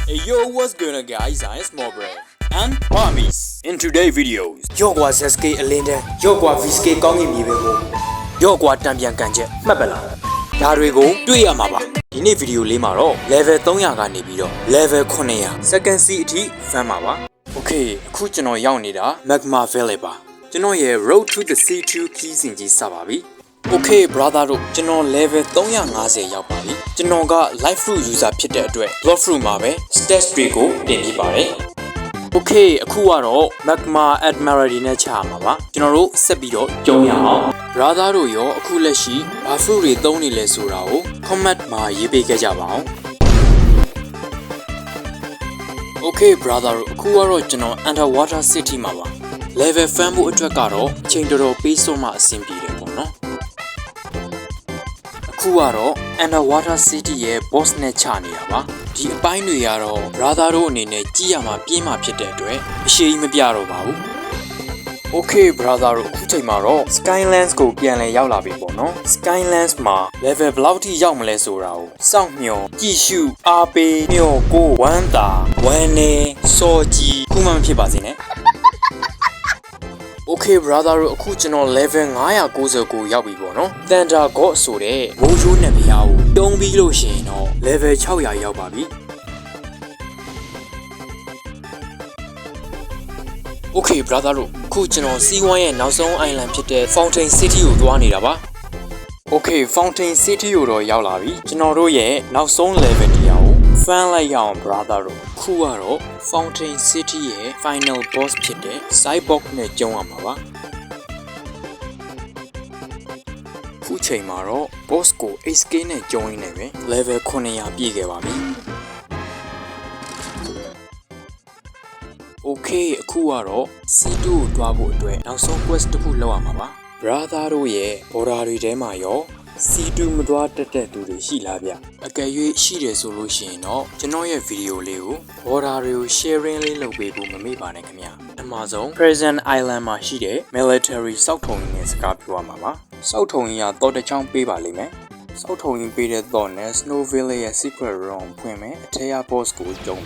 Hey yo, what's going on guys? I'm Small Brain and Mommies. In today's videos, ရော့ကွာ ZSK အလင်းတန်းရော့ကွာ VSK ကောင်းကင်မြေပဲကိုရော့ကွာတံပြန်ကန်ချက်မှတ်ပါလားဒါတွေကိုတွေ့ရမှာပါဒီနေ့ဗီဒီယိုလေးမှာတော့ level 300ကနေပြီးတော့ level 900 second C အထိဖမ်းပါပါ Okay အခုကျွန်တော်ရောက်နေတာ Magma Valley ပါကျွန်တော်ရဲ့ Road to the C2 ခီးစဉ်ကြီးစပါပြီOkay brother တို့ကျွန်တော် level 350ရောက်ပါပြီကျွန်တော်က live fruit user ဖြစ်တဲ့အတွက် block fruit မှာပဲ stats တွေကိုတင်ပြပါတယ်Okay အခုကတော့ Magma Admiralty နဲ့ချမှာပါကျွန်တော်တို့ဆက်ပြီးတော့ကြုံရအောင် brother တို့ရောအခုလက်ရှိဘာ fruit တွေသုံးနေလဲဆိုတာကို comment မှာရေးပေးခဲ့ကြပါအောင် Okay brother တို့အခုကတော့ကျွန်တော် Underwater City မှာပါ level ဖမ်းဖို့အတွက်ကတော့အချိန်တော်တော်ပေးစွန်မှအဆင်ပြေတယ်ပေါ့နော်အခုကတော့ Underwater City ရဲ့ boss နဲ့ချနေတာပါဒီအပိုင်းတွေကတော့ brother တို့အနေနဲ့ကြည့်ရမှာပြင်းမှာဖြစ်တဲ့အတွက်အရှိကြီးမပြတော့ပါဘူး Okay brother တို့အခုချိန်မှာတော့ Skylands ကိုပြန်လည်ရောက်လာပြီပေါ့နော် Skylands မှာ level ဘယ်လောက်ထိရောက်မလဲဆိုတာကိုစောင့်မျှော်ကြည့်ရှုအားပေးမျှော်ကိုဝမ်းသာဝမ်းနေစောကြီးခုမှမဖြစ်ပါစေနဲ့Okay brother တို့အခုကျွန်တော် level 999ရောက်ပြီပေါ့နော် Thunder God ဆိုတဲ့မိုးရိုးနဲ့ဘုရားကိုတုံးပြီးလို့ရှိရင်တော့ level 600ရောက်ပါပြီ Okay brother တို့အခုကျွန်တော် C1 ရဲ့နောက်ဆုံး island ဖြစ်တဲ့ Fountain City ကိုသွားနေတာပါ Okay Fountain City ကိုတော့ရောက်လာပြီကျွန်တော်တို့ရဲ့နောက်ဆုံး level တရားကို fan လိုက်ရအောင် brother တို့ခုကတော့ Fountain City ရဲ့ final boss ဖြစ်တဲ့ Cyborg နဲ့ကြုံရမှာပါခုချိန်မှာတော့ boss ကို HK နဲ့ကြုံရင်းနေပဲ level 900ပြည့်ခဲ့ပါပြီ Okay အခုကတော့ C2 ကိုတွားဖို့အတွက်နောက်ဆုံး quest တစ်ခုလုပ်ရမှာပါ brother တို့ရဲ့ border တွေထဲမှာရော C2 မတွားတက်တဲ့သူတွေရှိလားဗျအကယ်၍ရှိတယ်ဆိုလို့ရှိရင်တော့ကျွန်တော်ရဲ့ဗီဒီယိုလေးကို border တွေကို sharing လေးလုပ်ပေးဖို့မမေ့ပါနဲ့ခင်ဗျအမှားဆုံး Present Island မှာရှိတဲ့ military စောက်ထုံရင်းနဲ့စကားပြောရမှာပါစောက်ထုံရင်းကတော့တစ်ချောင်းပေးပါလိမ့်မယ်စောက်ထုံရင်းပေးတဲ့တော့နဲ့ Snow Valley ရဲ့ secret room ဖွင့်မယ်အထက်ရ boss ကိုကျုံး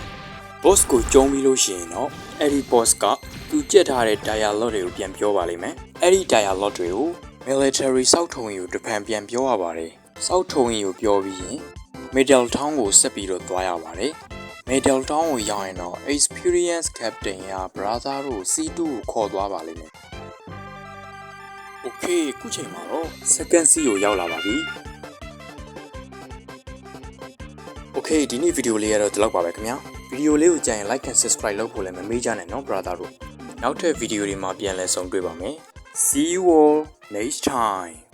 boss ကိုကျုံးပြီးလို့ရှိရင်တော့အဲ့ဒီ boss ကသူကြက်ထားတဲ့ dialogue တွေကိုပြန်ပြောပါလိမ့်မယ်အဲ့ဒီ dialogue တွေကို military စောက်ထုံရင်ကိုတပံပြန်ပြောရပါတယ်စောက်ထုံရင်ကိုပြောပြီးရင် Middle Town ကိုဆက်ပြီးတော့သွားရပါတယ် Middle Town ကိုရောက်ရင်တော့ experience captain ရ brother တို့ C2 ကိုခေါ်သွားပါလိမ့်မယ် Okay ခုချိန်မှာတော့ second C ကိုရောက်လာပါပြီ Okay ဒီနေ့ဗီဒီယိုလေးကတော့ဒီလောက်ပါပဲခင်ဗျာဗီဒီယိုလေးကိုကြိုင် like and subscribe လုပ်ဖို့လည်းမမေ့ကြနဲ့နော် brother တို့နောက်ထပ်ဗီဒီယိုတွေမှာပြန်လည်ဆုံတွေ့ပါမယ်See you all next time